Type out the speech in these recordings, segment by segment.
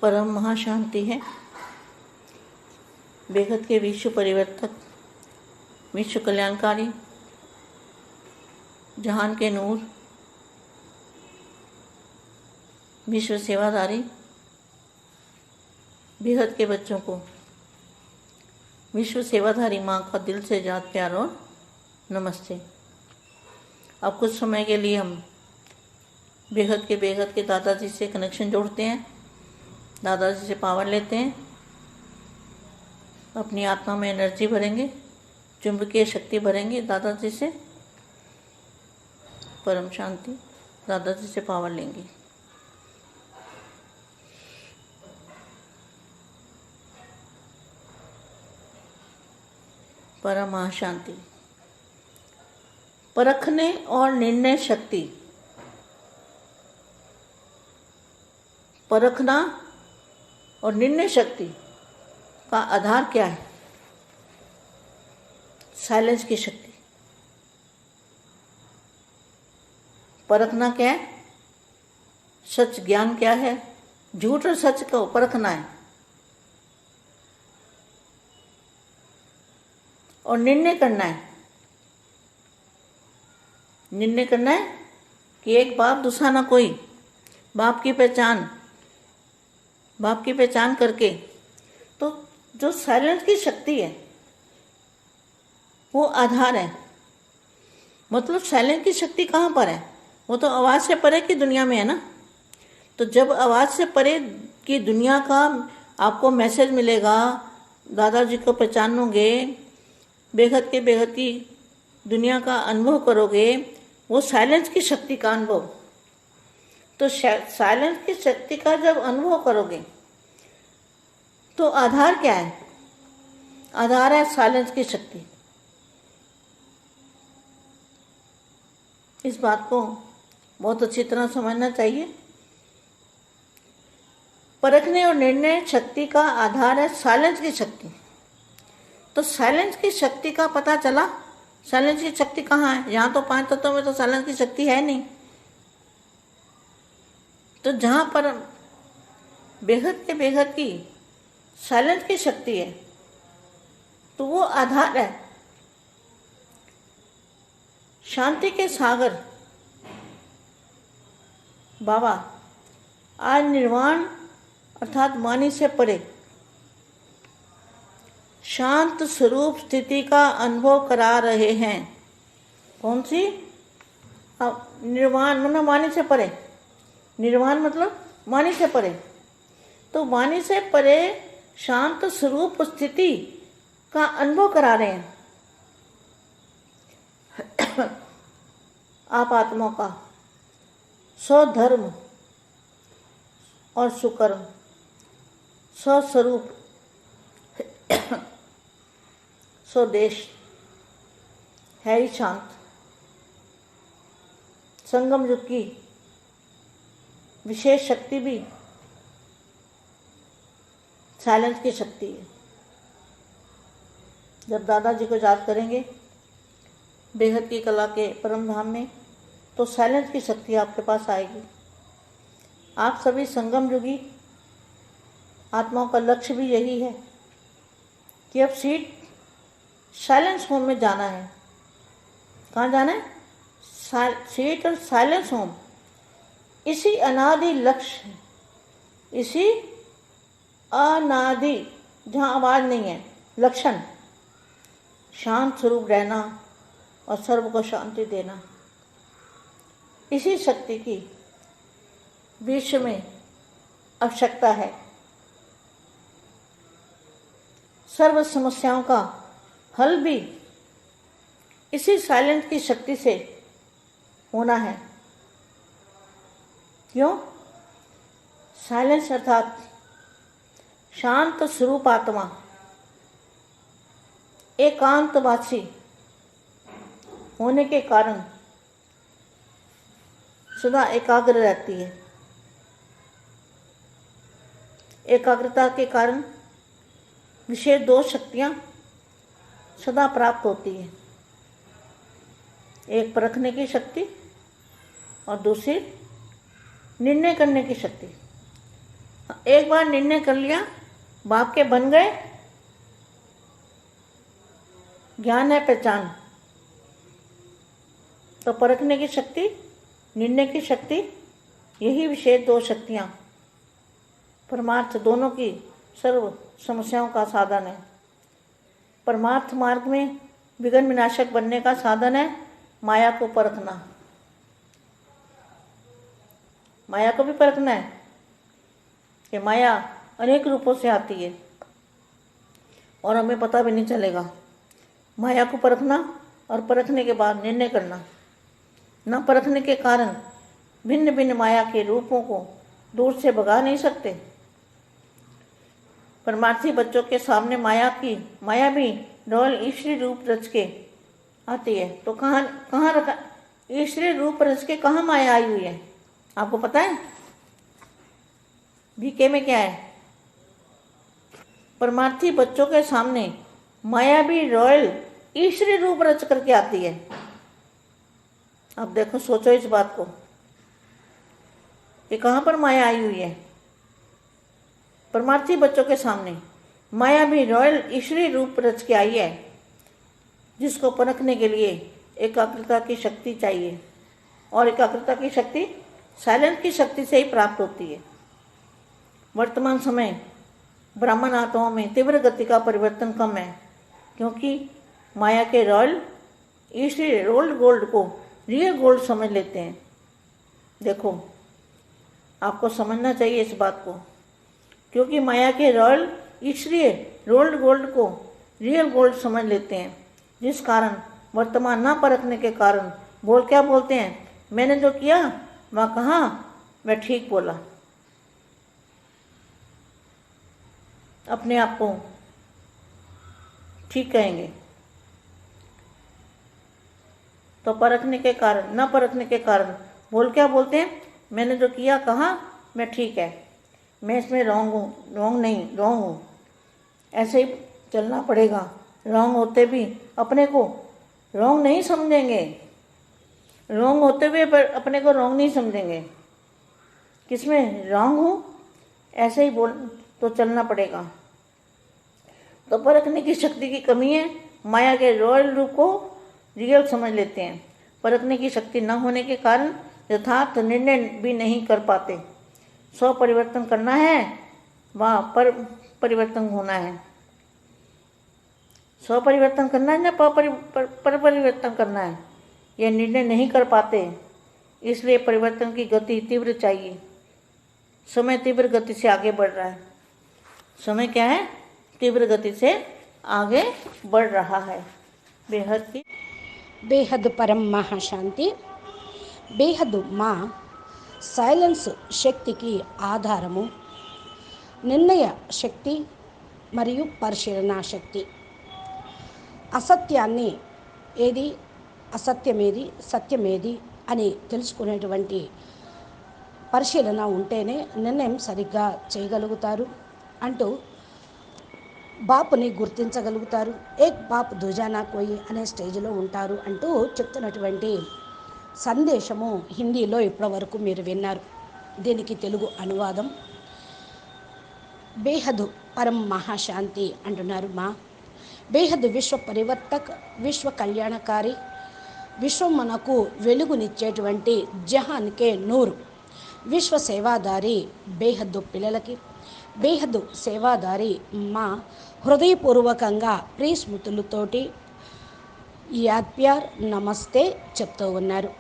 परम महाशांति है। बेहद के विश्व परिवर्तक, विश्व कल्याणकारी, जहान के नूर, विश्व सेवादारी, बेहद के बच्चों को विश्व सेवाधारी माँ का दिल से याद, प्यार और नमस्ते। अब कुछ समय के लिए हम बेहद के दादाजी से कनेक्शन जोड़ते हैं, दादाजी से पावर लेते हैं, अपनी आत्मा में एनर्जी भरेंगे, चुंबकीय शक्ति भरेंगे दादाजी से, परम शांति, दादाजी से पावर लेंगे। परम महाशांति। परखने और निर्णय शक्ति। परखना और निर्णय शक्ति का आधार क्या है? साइलेंस की शक्ति। परखना क्या है? सच ज्ञान क्या है? झूठ और सच को परखना है। और निर्णय करना है। निर्णय करना है कि एक बाप दूसरा ना कोई। बाप की पहचान करके तो जो साइलेंस की शक्ति है वो आधार है। मतलब साइलेंस की शक्ति कहाँ पर है? वो तो आवाज़ से परे की दुनिया में है ना। तो जब आवाज़ से परे की दुनिया का आपको मैसेज मिलेगा, दादाजी को पहचानोगे, बेहद की दुनिया का अनुभव करोगे, वो साइलेंस की शक्ति का अनुभव। तो साइलेंस की शक्ति का जब अनुभव करोगे तो आधार क्या है? आधार है साइलेंस की शक्ति। इस बात को बहुत अच्छी तरह समझना चाहिए। परखने और निर्णय शक्ति का आधार है साइलेंस की शक्ति। तो साइलेंस की शक्ति का पता चला। साइलेंस की शक्ति कहाँ है? यहाँ तो 5 तत्वों में तो साइलेंस की शक्ति है नहीं। तो जहाँ पर बेहद की साइलेंस की शक्ति है तो वो आधार है। शांति के सागर बाबा आज निर्वाण अर्थात वाणी से परे शांत स्वरूप स्थिति का अनुभव करा रहे हैं। कौन सी? निर्वाण मतलब वाणी से परे। निर्वाण मतलब वाणी से परे। तो वाणी से परे शांत स्वरूप स्थिति का अनुभव करा रहे हैं आप आत्माओं का। स्वधर्म और सुकर्म, स्वस्वरूप, स्वदेश है ही शांत। संगम युग की विशेष शक्ति भी साइलेंस की शक्ति है। जब दादाजी को याद करेंगे बेहद की कला के परम धाम में तो साइलेंस की शक्ति आपके पास आएगी। आप सभी संगम युगी आत्माओं का लक्ष्य भी यही है कि अब सीट साइलेंस होम में जाना है। कहाँ जाना है? सीट और साइलेंस होम। इसी अनादि लक्ष्य, इसी अनादि जहाँ आवाज़ नहीं है, लक्षण शांत स्वरूप रहना और सर्व को शांति देना। इसी शक्ति की विश्व में आवश्यकता है। सर्व समस्याओं का हल भी इसी साइलेंस की शक्ति से होना है। क्यों? साइलेंस अर्थात शांत स्वरूप आत्मा एकांतवासी होने के कारण सदा एकाग्र रहती है। एकाग्रता के कारण विशेष 2 शक्तियाँ सदा प्राप्त होती है। एक परखने की शक्ति और दूसरी निर्णय करने की शक्ति। एक बार निर्णय कर लिया, बाप के बन गए, ज्ञान है पहचान, तो परखने की शक्ति, निर्णय की शक्ति, यही विशेष दो शक्तियाँ परमार्थ दोनों की सर्व समस्याओं का साधन है। परमार्थ मार्ग में विघ्न विनाशक बनने का साधन है माया को परखना। माया को भी परखना है कि माया अनेक रूपों से आती है और हमें पता भी नहीं चलेगा। माया को परखना और परखने के बाद निर्णय करना। न परखने के कारण भिन्न भिन्न माया के रूपों को दूर से भगा नहीं सकते। परमार्थी बच्चों के सामने माया भी डोल ईश्वरी रूप रच के आती है। तो कहाँ रखा ईश्वरी रूप रच के, कहाँ माया आई हुई है आपको पता है? बीके में क्या है? परमार्थी बच्चों के सामने माया भी रॉयल ईश्वरी रूप रच करके आती है। अब देखो, सोचो इस बात को कि कहाँ पर माया आई हुई है। परमार्थी बच्चों के सामने माया भी रॉयल ईश्वरी रूप रच के आई है, जिसको परखने के लिए एकाग्रता की शक्ति चाहिए, और एकाग्रता की शक्ति साइलेंस की शक्ति से ही प्राप्त होती है। वर्तमान समय ब्राह्मण आत्माओं में तीव्र गति का परिवर्तन कम है, क्योंकि माया के रॉयल ईश्वरी रोल्ड गोल्ड को रियल गोल्ड समझ लेते हैं। देखो, आपको समझना चाहिए इस बात को, क्योंकि माया के रॉयल ईश्वरीय रोल्ड गोल्ड को रियल गोल्ड समझ लेते हैं, जिस कारण वर्तमान ना परखने के कारण क्या बोलते हैं? मैंने जो किया वह कहा, मैं ठीक बोला। अपने आप को ठीक कहेंगे। तो परखने के कारण, न परखने के कारण क्या बोलते हैं? मैंने जो किया कहा, मैं ठीक है, मैं इसमें रॉन्ग हूँ, रॉन्ग हूँ। ऐसे ही चलना पड़ेगा। रॉन्ग होते भी अपने को रॉन्ग नहीं समझेंगे, रॉन्ग होते हुए पर अपने को रॉन्ग नहीं समझेंगे। किसमें रॉन्ग हूँ, ऐसे ही तो चलना पड़ेगा। तो परखने की शक्ति की कमी है। माया के रॉयल रूप को रियल समझ लेते हैं। परखने की शक्ति न होने के कारण यथार्थ निर्णय भी नहीं कर पाते। स्व परिवर्तन करना है, वहाँ पर परिवर्तन होना है। स्व परिवर्तन करना है ना पर परिवर्तन करना है, यह निर्णय नहीं कर पाते। इसलिए परिवर्तन की गति तीव्र चाहिए। समय तीव्र गति से आगे बढ़ रहा है। समय क्या है? तीव्र गति से आगे बढ़ रहा है। बेहद परम महाशांति, బేహద్దు మా సైలెన్స్ శక్తికి ఆధారము నిర్ణయ శక్తి మరియు పరిశీలన శక్తి. అసత్యాన్ని ఏది, అసత్యమేది, సత్యమేది అని తెలుసుకునేటువంటి పరిశీలన ఉంటేనే నిర్ణయం సరిగ్గా చేయగలుగుతారు అంటూ బాపుని గుర్తించగలుగుతారు. ఏక్ బాప్ దుజానా కోయి అనే స్టేజ్లో ఉంటారు అంటూ చెప్తున్నటువంటి సందేశము హిందీలో ఇప్పటివరకు మీరు విన్నారు. దీనికి తెలుగు అనువాదం బేహద్ పరం మహాశాంతి అంటున్నారు. మా బేహద్ విశ్వ పరివర్తక్, విశ్వ కళ్యాణకారి, విశ్వం మనకు వెలుగునిచ్చేటువంటి జహాన్కే నూరు, విశ్వ సేవాదారి బేహద్దు పిల్లలకి, బేహద్దు సేవాదారి మా హృదయపూర్వకంగా ప్రియస్మృతులతోటి యాద్ ప్యార్ నమస్తే చెప్తూ ఉన్నారు.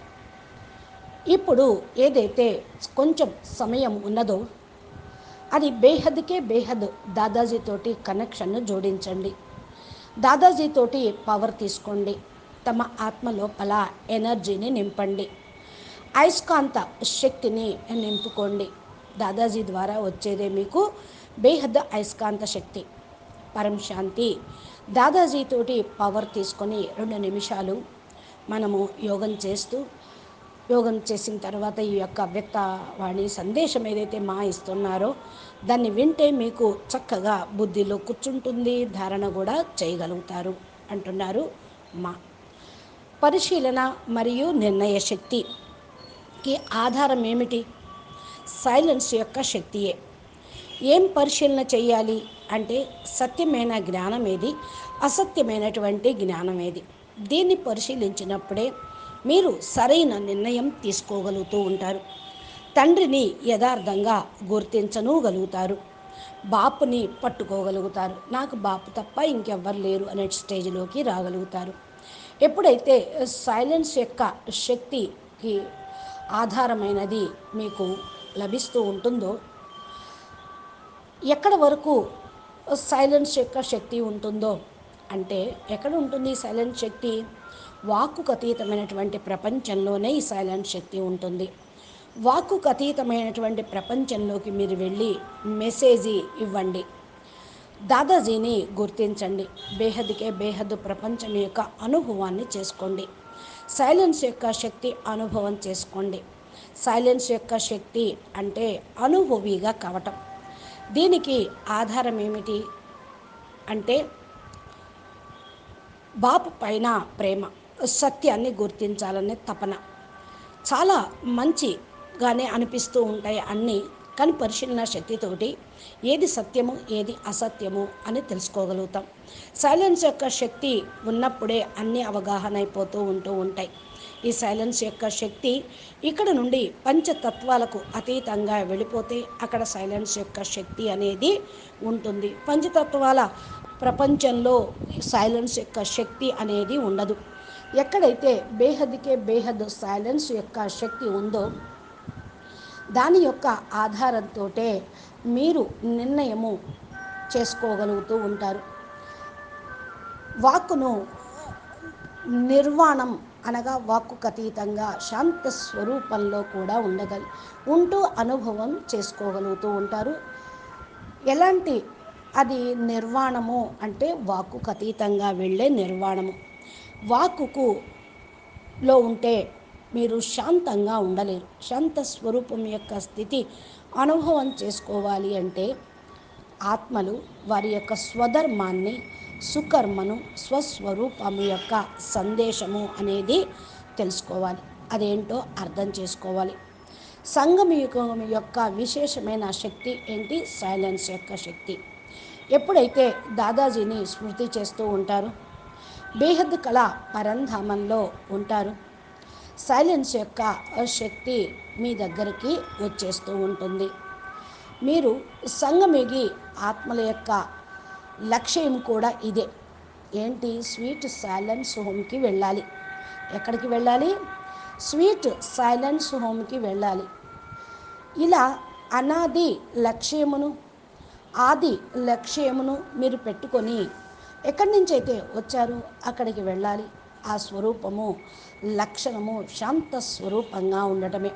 ఇప్పుడు ఏదైతే కొంచెం సమయం ఉన్నదో అది బేహద్కే బేహద్ దాదాజీతోటి కనెక్షన్ను జోడించండి. దాదాజీతోటి పవర్ తీసుకోండి. తమ ఆత్మ లోపల ఎనర్జీని నింపండి. అయస్కాంత శక్తిని నింపుకోండి. దాదాజీ ద్వారా వచ్చేదే మీకు బేహద్ అయస్కాంత శక్తి, పరం శాంతి. దాదాజీతోటి పవర్ తీసుకొని 2 నిమిషాలు మనము యోగం చేసిన తర్వాత ఈ యొక్క వ్యక్తవాణి సందేశం ఏదైతే మా ఇస్తున్నారో దాన్ని వింటే మీకు చక్కగా బుద్ధిలో కూర్చుంటుంది, ధారణ కూడా చేయగలుగుతారు అంటున్నారు. మా పరిశీలన మరియు నిర్ణయ శక్తికి ఆధారం ఏమిటి? సైలెన్స్ యొక్క శక్తియే. ఏం పరిశీలన చేయాలి అంటే సత్యమైన జ్ఞానం ఏది, అసత్యమైనటువంటి జ్ఞానం ఏది, దీన్ని పరిశీలించినప్పుడే మీరు సరైన నిర్ణయం తీసుకోగలుగుతూ ఉంటారు. తండ్రిని యథార్థంగా గుర్తించనుగలుగుతారు. బాపుని పట్టుకోగలుగుతారు. నాకు బాపు తప్ప ఇంకెవ్వరు లేరు అనే స్టేజ్లోకి రాగలుగుతారు. ఎప్పుడైతే సైలెన్స్ యొక్క శక్తికి ఆధారమైనది మీకు లభిస్తూ ఉంటుందో, ఎక్కడ వరకు సైలెన్స్ యొక్క శక్తి ఉంటుందో అంటే ఎక్కడ ఉంటుంది సైలెన్స్ శక్తి? వాక్కుకు అతీతమైనటువంటి ప్రపంచంలోనే ఈ సైలెన్స్ శక్తి ఉంటుంది. వాక్కుకు అతీతమైనటువంటి ప్రపంచంలోకి మీరు వెళ్ళి మెసేజ్ ఇవ్వండి. దాదాజీని గుర్తించండి. బేహద్కే బేహద్దు ప్రపంచం యొక్క అనుభవాన్ని చేసుకోండి. సైలెన్స్ యొక్క శక్తి అనుభవం చేసుకోండి. సైలెన్స్ యొక్క శక్తి అంటే అనుభవిగా కావటం. దీనికి ఆధారం ఏమిటి అంటే బాపు పైన ప్రేమ, సత్యాన్ని గుర్తించాలనే తపన. చాలా మంచిగానే అనిపిస్తూ ఉంటాయి అన్నీ, కానీ పరిశీలన శక్తితోటి ఏది సత్యము ఏది అసత్యము అని తెలుసుకోగలుగుతాం. సైలెన్స్ యొక్క శక్తి ఉన్నప్పుడే అన్నీ అవగాహన అయిపోతూ ఉంటాయి. ఈ సైలెన్స్ యొక్క శక్తి ఇక్కడ నుండి పంచతత్వాలకు అతీతంగా వెళ్ళిపోతే అక్కడ సైలెన్స్ యొక్క శక్తి అనేది ఉంటుంది. పంచతత్వాల ప్రపంచంలో సైలెన్స్ యొక్క శక్తి అనేది ఉండదు. ఎక్కడైతే బేహద్కే బేహద్ సైలెన్స్ యొక్క శక్తి ఉందో దాని యొక్క ఆధారంతో మీరు నిర్ణయము చేసుకోగలుగుతూ ఉంటారు. వాక్కును నిర్వాణం అనగా వాక్కుకు అతీతంగా శాంత స్వరూపంలో కూడా ఉంటూ అనుభవం చేసుకోగలుగుతూ ఉంటారు. ఎలాంటి అది నిర్వాణము అంటే వాక్కుకు అతీతంగా వెళ్ళే నిర్వాణము. వాక్కులో ఉంటే మీరు శాంతంగా ఉండలేరు. శాంత స్వరూపం యొక్క స్థితి అనుభవం చేసుకోవాలి అంటే ఆత్మలు వారి యొక్క స్వధర్మాన్ని, సుకర్మను, స్వస్వరూపము యొక్క సందేశము తెలుసుకోవాలి. అదేంటో అర్థం చేసుకోవాలి. సంగమయుగం యొక్క విశేషమైన శక్తి ఏంటి? సైలెన్స్ యొక్క శక్తి. ఎప్పుడైతే దాదాజీని స్మృతి చేస్తూ ఉంటారు, బేహద్ కళ పరంధామంలో ఉంటారు, సైలెన్స్ యొక్క శక్తి మీ దగ్గరికి వచ్చేస్తూ ఉంటుంది. మీరు సంగమిగి ఆత్మల యొక్క లక్ష్యం కూడా ఇదే. ఏంటి? స్వీట్ సైలెన్స్ హోమ్కి వెళ్ళాలి. ఎక్కడికి వెళ్ళాలి? స్వీట్ సైలెన్స్ హోమ్కి వెళ్ళాలి. ఇలా అనాది లక్ష్యమును, ఆది లక్ష్యమును మీరు పెట్టుకొని ఎక్కడి నుంచి అయితే వచ్చారో అక్కడికి వెళ్ళాలి. ఆ స్వరూపము, లక్షణము శాంత స్వరూపంగా ఉండటమే.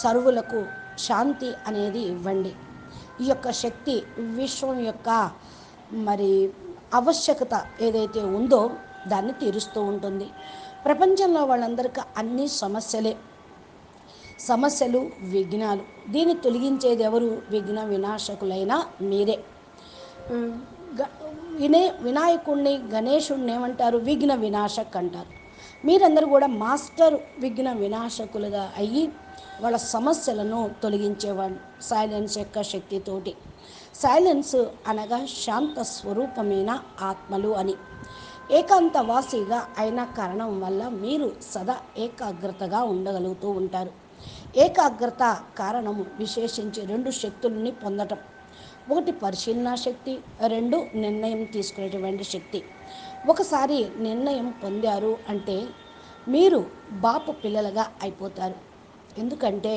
సర్వులకు శాంతి అనేది ఇవ్వండి. ఈ యొక్క శక్తి విశ్వం యొక్క ఆవశ్యకత ఏదైతే ఉందో దాన్ని తీరుస్తూ ఉంటుంది. ప్రపంచంలో వాళ్ళందరికీ అన్ని సమస్యలు, విఘ్నాలు. దీన్ని తొలగించేది ఎవరు? విఘ్న వినాశకులైన మీరే. వినాయకుడిని, గణేశుడిని ఏమంటారు? విఘ్న వినాశక్ అంటారు. మీరందరూ కూడా మాస్టర్ విఘ్న వినాశకులుగా అయ్యి వాళ్ళ సమస్యలను తొలగించేవాళ్ళు సైలెన్స్ యొక్క శక్తితోటి. సైలెన్స్ అనగా శాంత స్వరూపమైన ఆత్మలు అని. ఏకాంతవాసిగా అయిన కారణం వల్ల మీరు సదా ఏకాగ్రతగా ఉండగలుగుతూ ఉంటారు. ఏకాగ్రత కారణము విశేషించి 2 శక్తులని పొందటం. ఒకటి పరిశీలన శక్తి, 2 నిర్ణయం తీసుకునేటువంటి శక్తి. ఒకసారి నిర్ణయం పొందారు అంటే మీరు బాపు పిల్లలుగా అయిపోతారు. ఎందుకంటే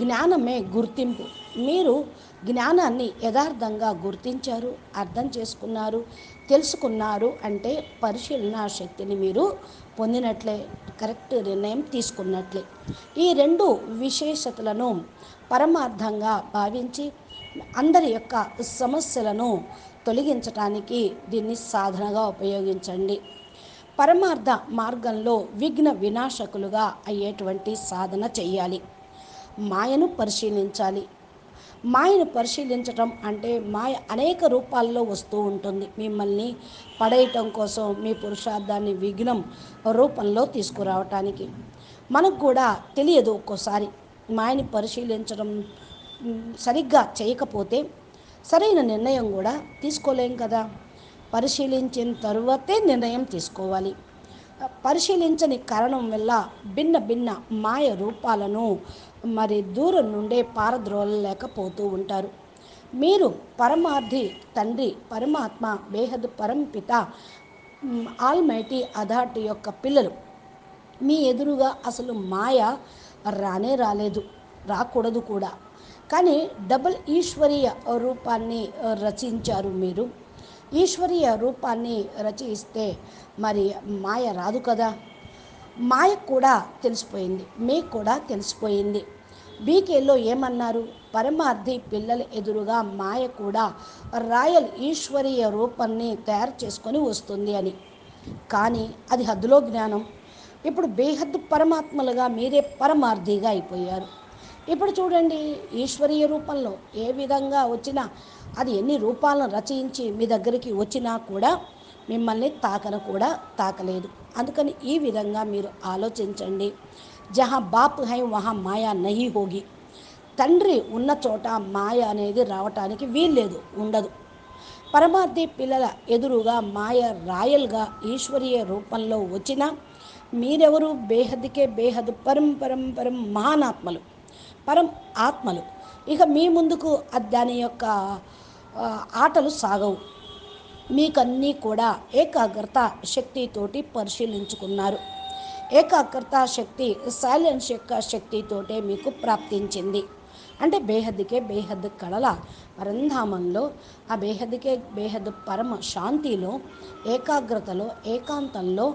జ్ఞానమే గుర్తింపు. మీరు జ్ఞానాన్ని యథార్థంగా గుర్తించారు, అర్థం చేసుకున్నారు, తెలుసుకున్నారు అంటే పరిశీలన శక్తిని మీరు పొందినట్లే, కరెక్ట్ నిర్ణయం తీసుకున్నట్లే. ఈ 2 విశేషతలను పరమార్థంగా భావించి అందరి యొక్క సమస్యలను తొలగించటానికి దీన్ని సాధనగా ఉపయోగించండి. పరమార్థ మార్గంలో విఘ్న వినాశకులుగా అయ్యేటువంటి సాధన చెయ్యాలి. మాయను పరిశీలించాలి. మాయను పరిశీలించటం అంటే మాయ అనేక రూపాల్లో వస్తూ ఉంటుంది. మిమ్మల్ని పడేయటం కోసం, మీ పురుషార్థాన్ని విఘ్నం రూపంలో తీసుకురావటానికి. మనకు కూడా తెలియదు ఒక్కోసారి మాయని పరిశీలించడం సరిగ్గా చేయకపోతే సరైన నిర్ణయం కూడా తీసుకోలేం కదా. పరిశీలించిన తరువాతే నిర్ణయం తీసుకోవాలి. పరిశీలించని కారణం వల్ల భిన్న భిన్న మాయ రూపాలను మరి దూరం నుండే పారద్రోలలేకపోతూ ఉంటారు. మీరు పరమార్థి తండ్రి పరమాత్మ బేహద్ పరంపిత ఆల్మైటీ అథారిటీ యొక్క పిల్లలు. మీ ఎదురుగా అసలు మాయ రానే రాలేదు, రాకూడదు కూడా. కానీ డబుల్ ఈశ్వరీయ రూపాన్ని రచించారు మీరు. ఈశ్వరీయ రూపాన్ని రచిస్తే మరి మాయ రాదు కదా. మాయ కూడా తెలిసిపోయింది, మీకు కూడా తెలిసిపోయింది. బీకేలో ఏమన్నారు? పరమార్థి పిల్లల ఎదురుగా మాయ కూడా రాయల్ ఈశ్వరీయ రూపాన్ని తయారు చేసుకొని వస్తుంది అని. కానీ అది హద్దులో జ్ఞానం. ఇప్పుడు బేహద్దు పరమాత్మలుగా మీరే పరమార్థిగా అయిపోయారు. ఇప్పుడు చూడండి, ఈశ్వరీయ రూపంలో ఏ విధంగా వచ్చినా, అది ఎన్ని రూపాలను రచించి మీ దగ్గరికి వచ్చినా కూడా మిమ్మల్ని కూడా తాకలేదు. అందుకని ఈ విధంగా మీరు ఆలోచించండి. జహా బాప్ హై వహా మాయా నహీ హోగి. తండ్రి ఉన్న చోట మాయ అనేది రావటానికి వీల్లేదు, ఉండదు. పరమార్థి పిల్లల ఎదురుగా మాయ రాయల్గా ఈశ్వరీయ రూపంలో వచ్చినా మీరెవరు? బేహద్కే బేహద్ పరం పరం పరం మహానాత్మలు, పరం ఆత్మలు. ఇక మీ ముందుకు దాని యొక్క ఆటలు సాగవు. మీకన్నీ కూడా ఏకాగ్రత శక్తితోటి పరిశీలించుకున్నారు. ఏకాగ్రత శక్తి సైలెన్స్ యొక్క శక్తితోటే మీకు ప్రాప్తించింది. అంటే బేహద్కే బేహద్ కళల పరంధామంలో, ఆ బేహద్కే బేహద్ పరమ శాంతిలో, ఏకాగ్రతలో, ఏకాంతంలో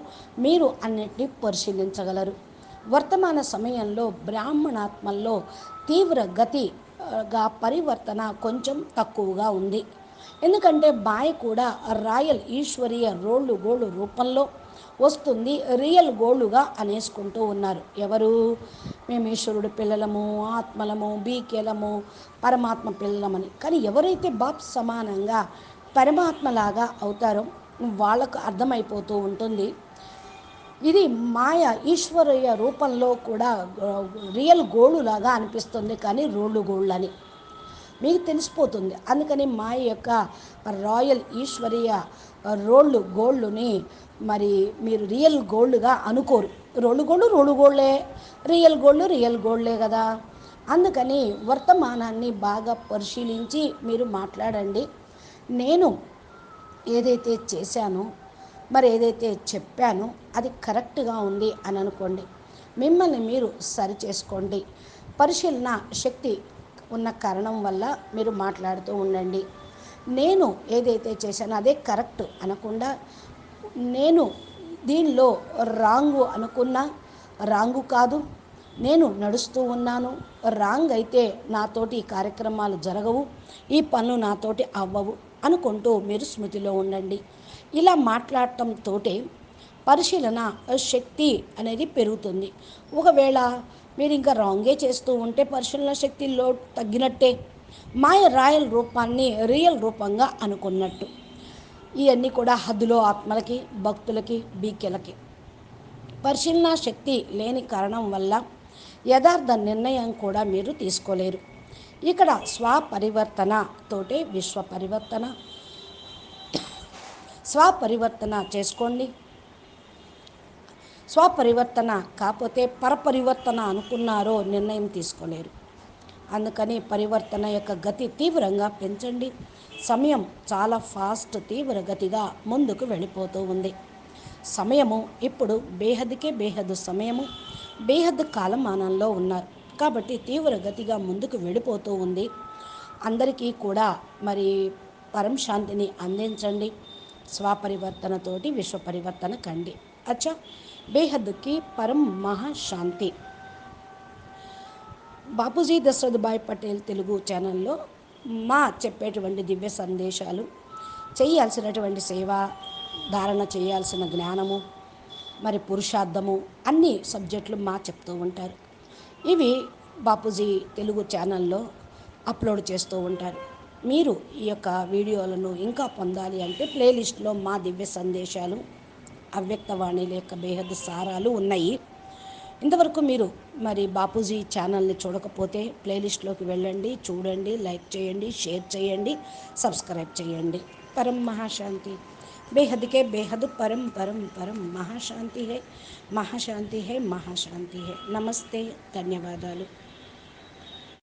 మీరు అన్నిటినీ పరిశీలించగలరు. వర్తమాన సమయంలో బ్రాహ్మణాత్మల్లో తీవ్ర గతిగా పరివర్తన కొంచెం తక్కువగా ఉంది. ఎందుకంటే మాయ కూడా రాయల్ ఈశ్వరీయ గోళ్ళు రూపంలో వస్తుంది. రియల్ గోళ్ళుగా అనేసుకుంటూ ఉన్నారు. ఎవరు? మేము ఈశ్వరుడు పిల్లలము, ఆత్మలము, బీకేలము, పరమాత్మ పిల్లలమని. కానీ ఎవరైతే బాప్ సమానంగా పరమాత్మలాగా అవుతారో వాళ్ళకు అర్థమైపోతూ ఉంటుంది, ఇది మాయ ఈశ్వరీయ రూపంలో కూడా రియల్ గోళ్ళులాగా అనిపిస్తుంది, కానీ గోళ్ళని మీకు తెలిసిపోతుంది. అందుకని మాయ యొక్క రాయల్ ఈశ్వరీయ గోళ్ళుని మరి మీరు రియల్ గోళ్ళుగా అనుకోరు. రోళ్ళు గోళ్ళే, రియల్ గోళ్ళే కదా. అందుకని వర్తమానాన్ని బాగా పరిశీలించి మీరు మాట్లాడండి. నేను ఏదైతే చేశానో, మరి ఏదైతే చెప్పానో అది కరెక్ట్గా ఉంది అని అనుకోండి. మిమ్మల్ని మీరు సరి చేసుకోండి. పరిశీలన శక్తి ఉన్న కారణం వల్ల మీరు మాట్లాడుతూ ఉండండి. నేను ఏదైతే చేశానో అదే కరెక్ట్ అనకుండా, నేను దీనిలో రాంగు అనుకున్నా రాంగు కాదు, నేను నడుస్తూ ఉన్నాను, రాంగ్ అయితే నాతోటి ఈ కార్యక్రమాలు జరగవు, ఈ పనులు నాతోటి అవ్వవు అనుకుంటూ మీరు స్మృతిలో ఉండండి. ఇలా మాట్లాడటంతో పరిశీలన శక్తి అనేది పెరుగుతుంది. ఒకవేళ మీరు ఇంకా రాంగే చేస్తూ ఉంటే పరిశీలన శక్తిలో తగ్గినట్టే, మాయ రాయల్ రూపాన్ని రియల్ రూపంగా అనుకున్నట్టు. ఇవన్నీ కూడా హద్దులో ఆత్మలకి, భక్తులకి, బీకెలకి. పరిశీలన శక్తి లేని కారణం వల్ల యథార్థ నిర్ణయం కూడా మీరు తీసుకోలేరు. ఇక్కడ స్వపరివర్తన తోటే విశ్వ పరివర్తన. స్వపరివర్తన చేసుకోండి. స్వపరివర్తన కాకపోతే పరపరివర్తన అనుకున్నారో నిర్ణయం తీసుకోలేరు. అందుకని పరివర్తన యొక్క గతి తీవ్రంగా పెంచండి. సమయం చాలా ఫాస్ట్, తీవ్ర గతిగా ముందుకు వెళ్ళిపోతూ ఉంది. సమయము ఇప్పుడు బేహద్కే బేహద్ సమయము, బేహద్ కాలమానంలో ఉన్నారు కాబట్టి తీవ్ర గతిగా ముందుకు వెళ్ళిపోతూ ఉంది. అందరికీ కూడా మరి పరం శాంతిని అందించండి. స్వపరివర్తనతోటి విశ్వ పరివర్తన కండి. అచ్చా, బేహద్కి పరం మహాశాంతి. బాపూజీ దశరథ్ భాయ్ పటేల్ తెలుగు ఛానల్లో మా చెప్పేటువంటి దివ్య సందేశాలు, చేయాల్సినటువంటి సేవ, ధారణ చేయాల్సిన జ్ఞానము, మరి పురుషార్థము, అన్ని సబ్జెక్టులు మా చెప్తూ ఉంటారు. ఇవి బాపూజీ తెలుగు ఛానల్లో అప్లోడ్ చేస్తూ ఉంటారు. మీరు ఈ యొక్క వీడియోలను ఇంకా పొందాలి అంటే ప్లేలిస్ట్లో మా దివ్య సందేశాలు, అవ్యక్తవాణి లేక బేహద్ సారాలు ఉన్నాయి. ఇంతవరకు మీరు మరి బాపూజీ ఛానల్ని చూడకపోతే ప్లేలిస్ట్లోకి వెళ్ళండి, చూడండి, లైక్ చేయండి, షేర్ చేయండి, సబ్స్క్రైబ్ చేయండి. పరం మహాశాంతి. బేహద్ के बेहद परम परम परम महाशांति है, महाशांति है, महाशांति है. నమస్తే, ధన్యవాదాలు.